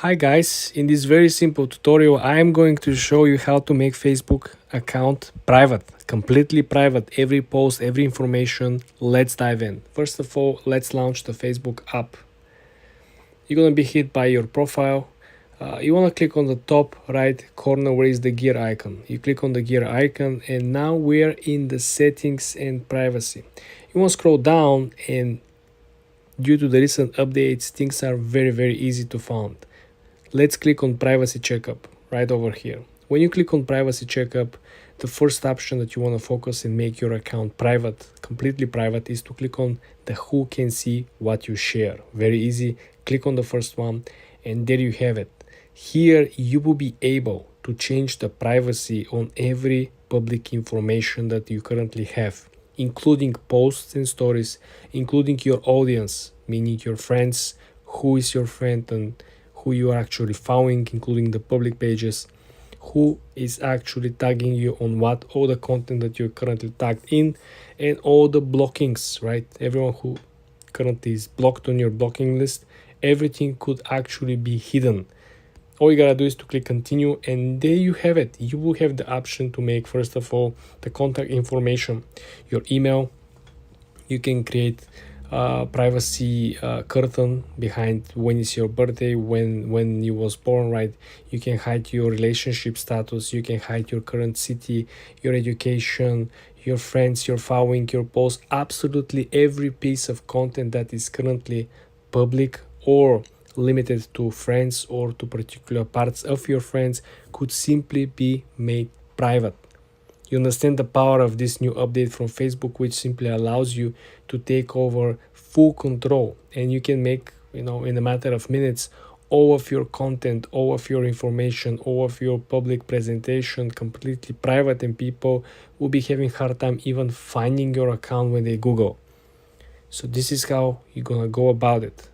Hi guys, in this very simple tutorial I am going to show you how to make Facebook account private, completely private, every post, every information. Let's dive in. First of all, let's launch the Facebook app. You're going to be hit by your profile. You want to click on the top right corner where is the gear icon. You click on the gear icon and now we're in the settings and privacy. You want to scroll down, and due to the recent updates, things are very easy to find. Let's click on privacy checkup right over here. When you click on privacy checkup, the first option that you want to focus and make your account private, completely private, is to click on the who can see what you share. Very easy. Click on the first one and there you have it. Here you will be able to change the privacy on every public information that you currently have, including posts and stories, including your audience, meaning your friends, who is your friend and who you are actually following, including the public pages, who is actually tagging you on what, all the content that you're currently tagged in, and all the blockings, right? Everyone who currently is blocked on your blocking list, everything could actually be hidden. All you gotta do is to click continue, and there you have it. You will have the option to make, first of all, the contact information, your email. You can create privacy curtain behind when is your birthday, when you was born, right? You can hide your relationship status, you can hide your current city, your education, your friends, your following, your posts. Absolutely every piece of content that is currently public or limited to friends or to particular parts of your friends could simply be made private. You understand the power of this new update from Facebook, which simply allows you to take over full control, and you can make, in a matter of minutes, all of your content, all of your information, all of your public presentation completely private, and people will be having a hard time even finding your account when they Google. So this is how you're gonna go about it.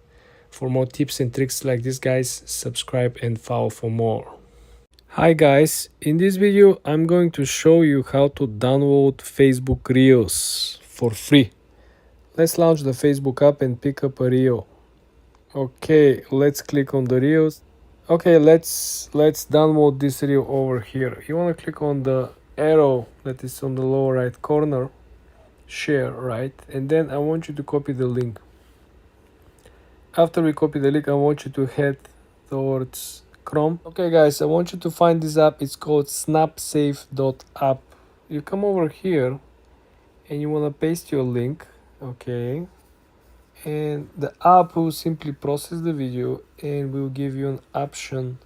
For more tips and tricks like this, guys, subscribe and follow for more. Hi guys, in this video I'm going to show you how to download Facebook Reels for free. Let's launch the Facebook app and pick up a reel. Okay, let's click on the reels. Okay, let's download this reel over here. You want to click on the arrow that is on the lower right corner, share, right? And then I want you to copy the link. After we copy the link, I want you to head towards Chrome. Okay guys, I want you to find this app. It's called snapsafe.app. You come over here and you want to paste your link. Okay, and the app will simply process the video and will give you an option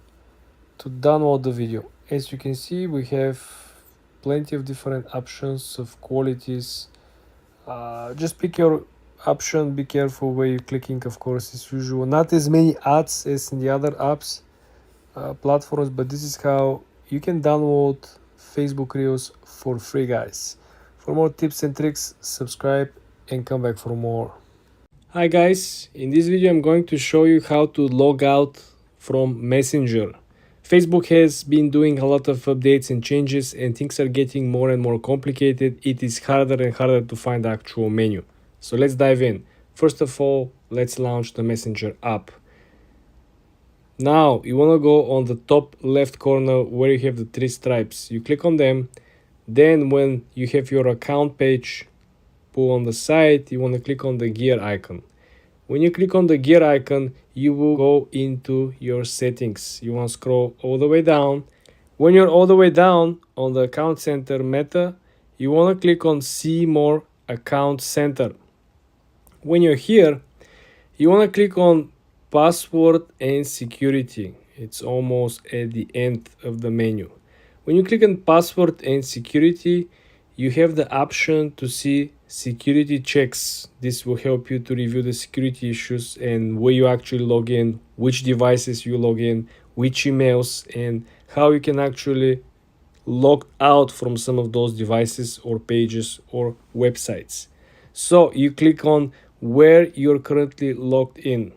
to download the video. As you can see, we have plenty of different options of qualities. Just pick your option. Be careful where you're clicking, of course, as usual. Not as many ads as in the other apps platforms, but this is how you can download Facebook Reels for free, guys. For more tips and tricks, subscribe and come back for more. Hi guys, in this video I'm going to show you how to log out from Messenger. Facebook has been doing a lot of updates and changes, and things are getting more and more complicated. It is harder and harder to find the actual menu. So let's dive in. First of all, let's launch the Messenger app. Now you want to go on the top left corner where you have the three stripes. You click on them. Then when you have your account page pull on the side, you want to click on the gear icon. When you click on the gear icon, you will go into your settings. You want to scroll all the way down. When you're all the way down on the account center meta, you want to click on see more account center. When you're here, you want to click on password and security. It's almost at the end of the menu. When you click on password and security, you have the option to see security checks. This will help you to review the security issues and where you actually log in, which devices you log in, which emails, and how you can actually log out from some of those devices or pages or websites. So you click on where you're currently logged in.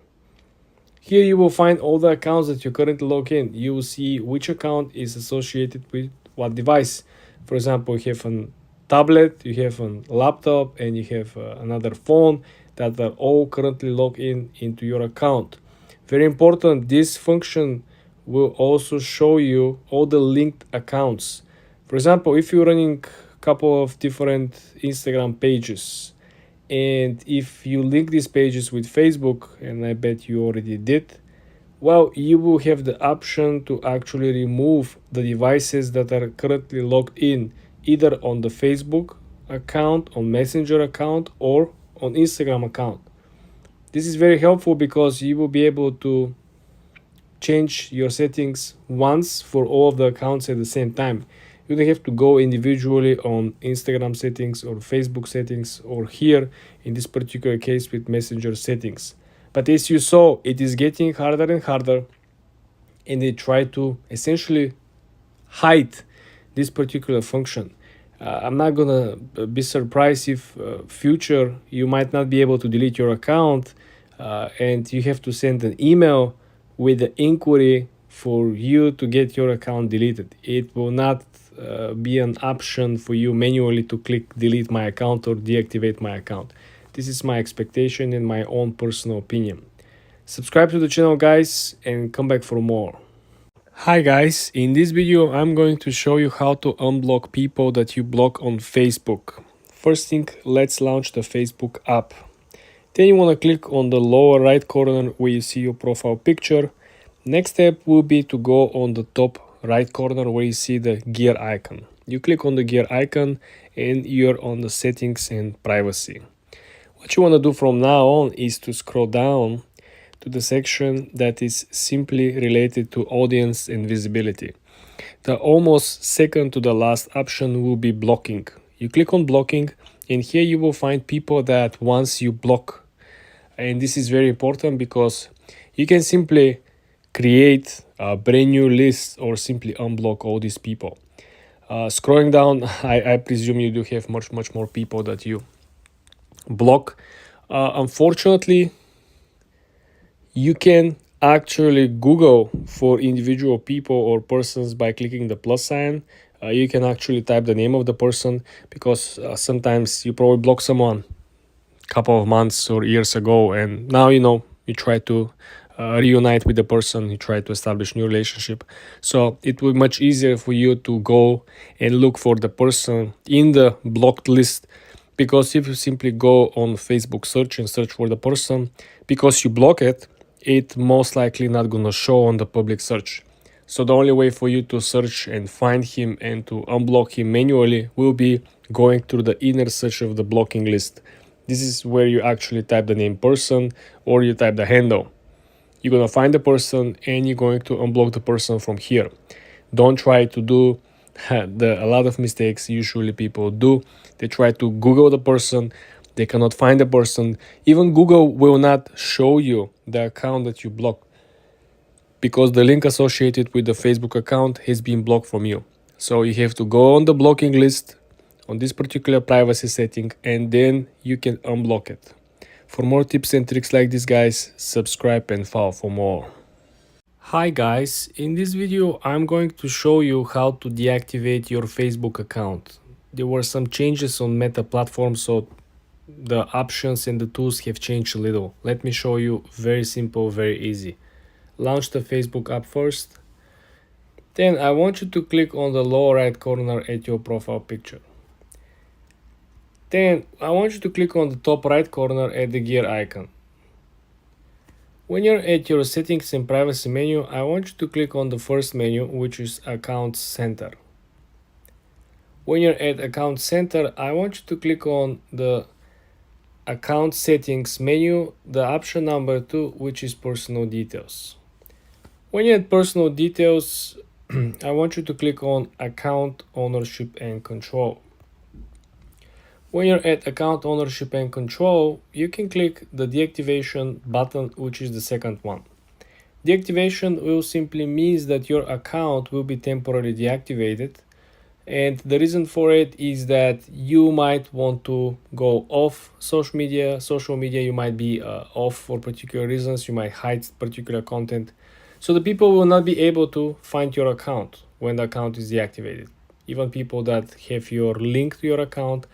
Here you will find all the accounts that you currently log in. You will see which account is associated with what device. For example, you have a tablet, you have a laptop, and you have another phone that are all currently logged in into your account. Very important, this function will also show you all the linked accounts. For example, if you're running a couple of different Instagram pages, and if you link these pages with Facebook, and I bet you already did, well, you will have the option to actually remove the devices that are currently logged in, either on the Facebook account, on Messenger account, or on Instagram account. This is very helpful because you will be able to change your settings once for all of the accounts at the same time. You don't have to go individually on Instagram settings or Facebook settings, or here in this particular case with Messenger settings. But as you saw, it is getting harder and harder, and they try to essentially hide this particular function. I'm not gonna be surprised if future you might not be able to delete your account, and you have to send an email with the inquiry for you to get your account deleted. It will not be an option for you manually to click delete my account or deactivate my account. This is my expectation and my own personal opinion. Subscribe to the channel, guys, and come back for more. Hi guys, in this video I'm going to show you how to unblock people that you block on Facebook. First thing, let's launch the Facebook app. Then you want to click on the lower right corner where you see your profile picture. Next step will be to go on the top right corner where you see the gear icon. You click on the gear icon and you're on the settings and privacy. What you want to do from now on is to scroll down to the section that is simply related to audience and visibility. The almost second to the last option will be blocking. You click on blocking, and here you will find people that once you block. And this is very important because you can simply create a brand new list or simply unblock all these people. Scrolling down, I presume you do have much more people that you block. Unfortunately, you can actually Google for individual people or persons by clicking the plus sign. You can actually type the name of the person, because sometimes you probably block someone a couple of months or years ago, and now you try to reunite with the person, you try to establish new relationship. So it will be much easier for you to go and look for the person in the blocked list, because if you simply go on Facebook search and search for the person, because you block it most likely not gonna show on the public search. So the only way for you to search and find him and to unblock him manually will be going through the inner search of the blocking list. This is where you actually type the name person or you type the handle. You're gonna find the person and you're going to unblock the person from here. Don't try to do a lot of mistakes usually people do. They try to Google the person. They cannot find the person. Even Google will not show you the account that you blocked, because the link associated with the Facebook account has been blocked from you. So you have to go on the blocking list on this particular privacy setting, and then you can unblock it. For more tips and tricks like this, guys, subscribe and follow for more. Hi guys, in this video I'm going to show you how to deactivate your Facebook account. There were some changes on Meta platform, so the options and the tools have changed a little. Let me show you. Very simple, very easy. Launch the Facebook app first. Then I want you to click on the lower right corner at your profile picture. Then I want you to click on the top right corner at the gear icon. When you're at your settings and privacy menu, I want you to click on the first menu, which is Account Center. When you're at Account Center, I want you to click on the Account Settings menu, the option number 2, which is Personal Details. When you're at Personal Details, I want you to click on Account Ownership and Control. When you're at Account Ownership and Control, you can click the Deactivation button, which is the second one. Deactivation will simply means that your account will be temporarily deactivated. And the reason for it is that you might want to go off social media. You might be off for particular reasons. You might hide particular content. So the people will not be able to find your account when the account is deactivated. Even people that have your link to your account,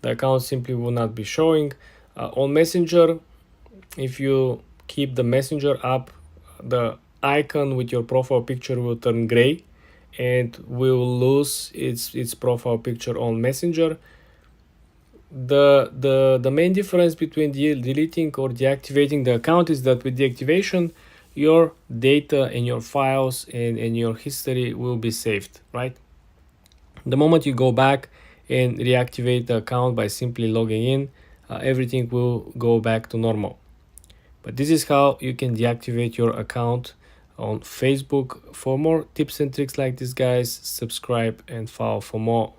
the account simply will not be showing. On Messenger, if you keep the Messenger app the icon with your profile picture will turn gray and will lose its profile picture on Messenger. The main difference between deleting or deactivating the account is that with deactivation, your data and your files and your history will be saved, right? The moment you go back and reactivate the account by simply logging in, everything will go back to normal. But this is how you can deactivate your account on Facebook. For more tips and tricks like this, guys, subscribe and follow for more.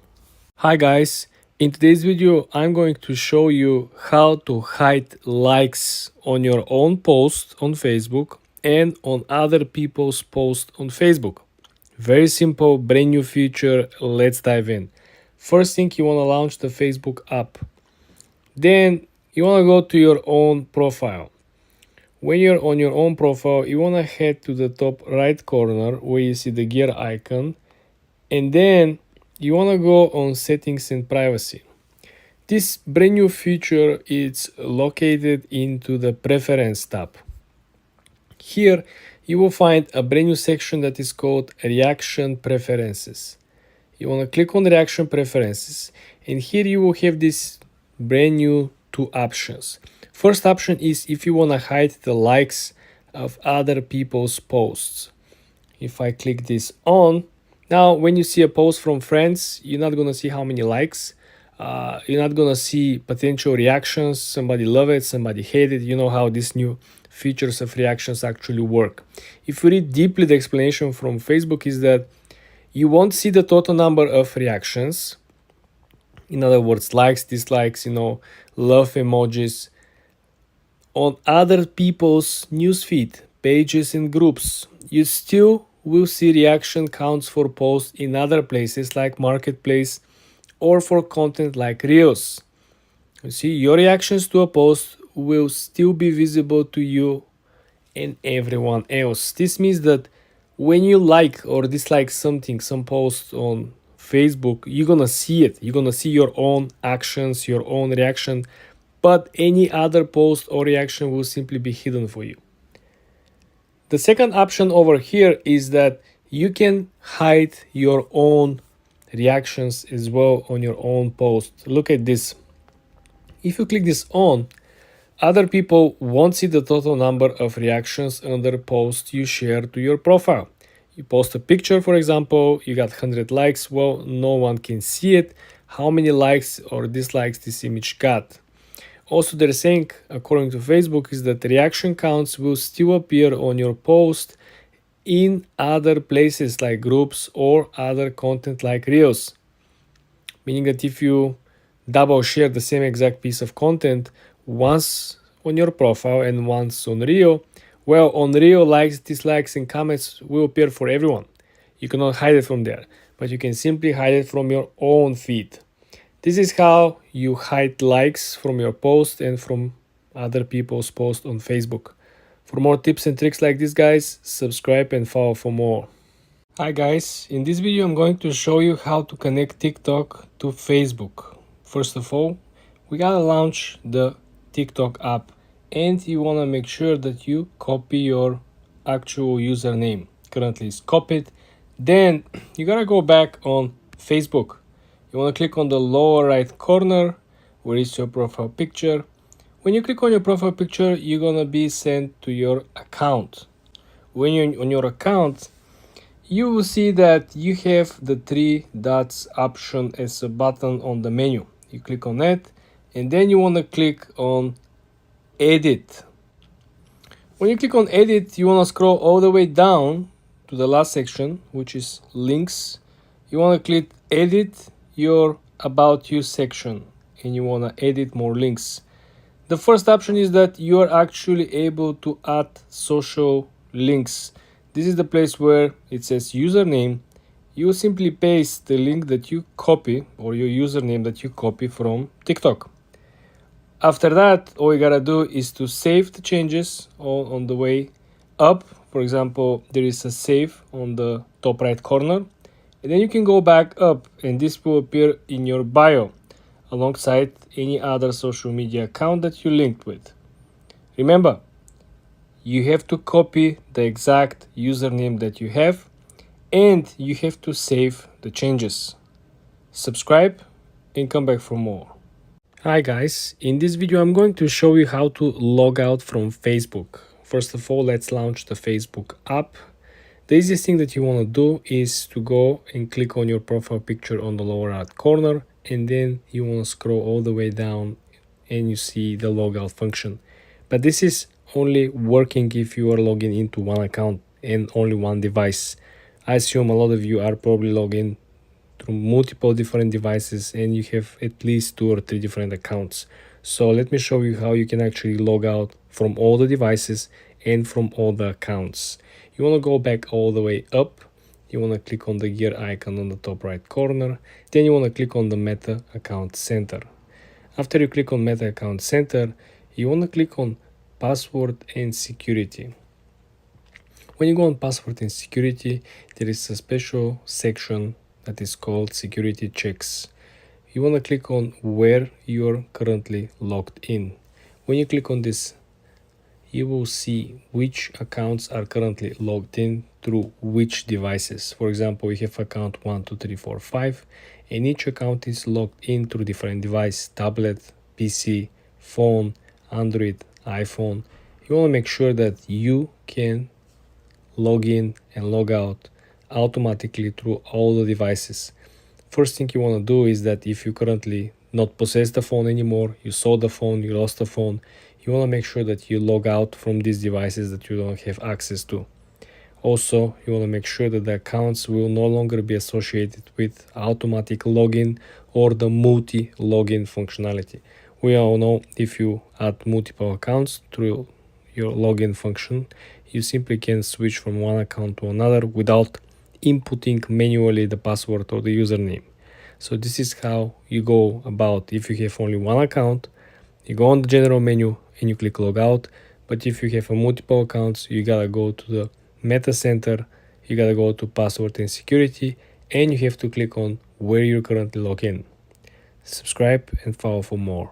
Hi guys, in today's video I'm going to show you how to hide likes on your own post on Facebook and on other people's posts on Facebook. Very simple, brand new feature. Let's dive in. First thing, you want to launch the Facebook app. Then you want to go to your own profile. When you're on your own profile, you want to head to the top right corner where you see the gear icon, and then you want to go on settings and privacy. This brand new feature is located into the preference tab. Here you will find a brand new section that is called reaction preferences. You want to click on reaction preferences, and here you will have this brand new two options. First option is if you want to hide the likes of other people's posts. If I click this on, now when you see a post from friends, you're not going to see how many likes. You're not going to see potential reactions. Somebody love it, somebody hate it. You know how these new features of reactions actually work. If you read deeply, the explanation from Facebook is that you won't see the total number of reactions. In other words, likes, dislikes, love emojis on other people's newsfeed, pages and groups. You still will see reaction counts for posts in other places like Marketplace or for content like Reels. You see, your reactions to a post will still be visible to you and everyone else. This means that when you like or dislike something, some post on Facebook, you're gonna see it. You're gonna see your own actions, your own reaction, but any other post or reaction will simply be hidden for you. The second option over here is that you can hide your own reactions as well on your own post. Look at this. If you click this on, other people won't see the total number of reactions under posts you share to your profile. You post a picture, for example, you got 100 likes. Well, no one can see it, how many likes or dislikes this image got. Also, they're saying, according to Facebook, is that reaction counts will still appear on your post in other places like groups or other content like Reels. Meaning that if you double share the same exact piece of content once on your profile and once on Reel, well, on Reel, likes, dislikes, and comments will appear for everyone. You cannot hide it from there, but you can simply hide it from your own feed. This is how you hide likes from your post and from other people's posts on Facebook. For more tips and tricks like this, guys, subscribe and follow for more. Hi guys, in this video I'm going to show you how to connect TikTok to Facebook. First of all, we gotta launch the TikTok app, and you wanna make sure that you copy your actual username. Currently it's copied. Then you gotta go back on Facebook. You wanna click on the lower right corner where is your profile picture. When you click on your profile picture, you're gonna be sent to your account. When you're on your account, you will see that you have the three dots option as a button on the menu. You click on it, and then you want to click on edit. When you click on edit, you want to scroll all the way down to the last section, which is links. You want to click edit your about you section, and you want to edit more links. The first option is that you are actually able to add social links. This is the place where it says username. You simply paste the link that you copy or your username that you copy from TikTok. After that, all you gotta do is to save the changes on the way up. For example, there is a save on the top right corner, and then you can go back up, and this will appear in your bio alongside any other social media account that you linked with. Remember, you have to copy the exact username that you have, and you have to save the changes. Subscribe and come back for more. Hi guys, in this video I'm going to show you how to log out from Facebook. First of all, let's launch the Facebook app. The easiest thing that you want to do is to go and click on your profile picture on the lower right corner, and then you want to scroll all the way down and you see the logout function. But this is only working if you are logging into one account and only one device. I assume a lot of you are probably logged in through multiple different devices and you have at least 2 or 3 different accounts. So let me show you how you can actually log out from all the devices and from all the accounts. You want to go back all the way up. You want to click on the gear icon on the top right corner. Then you want to click on the Meta Account Center. After you click on Meta Account Center, you want to click on Password and Security. When you go on Password and Security, there is a special section that is called Security Checks. You want to click on where you're currently logged in. When you click on this, you will see which accounts are currently logged in through which devices. For example, we have account 1, 2, 3, 4, 5, and each account is logged in through different device: tablet, PC, phone, Android, iPhone. You want to make sure that you can log in and log out automatically through all the devices. First thing you want to do is that if you currently not possess the phone anymore, you sold the phone, you lost the phone, you want to make sure that you log out from these devices that you don't have access to. Also, you want to make sure that the accounts will no longer be associated with automatic login or the multi-login functionality. We all know if you add multiple accounts through your login function, you simply can switch from one account to another without inputting manually the password or the username. So this is how you go about. If you have only one account, you go on the general menu and you click logout. But if you have a multiple accounts, you gotta go to the Meta Center, you gotta go to Password and Security, and you have to click on where you're currently logged in. Subscribe and follow for more.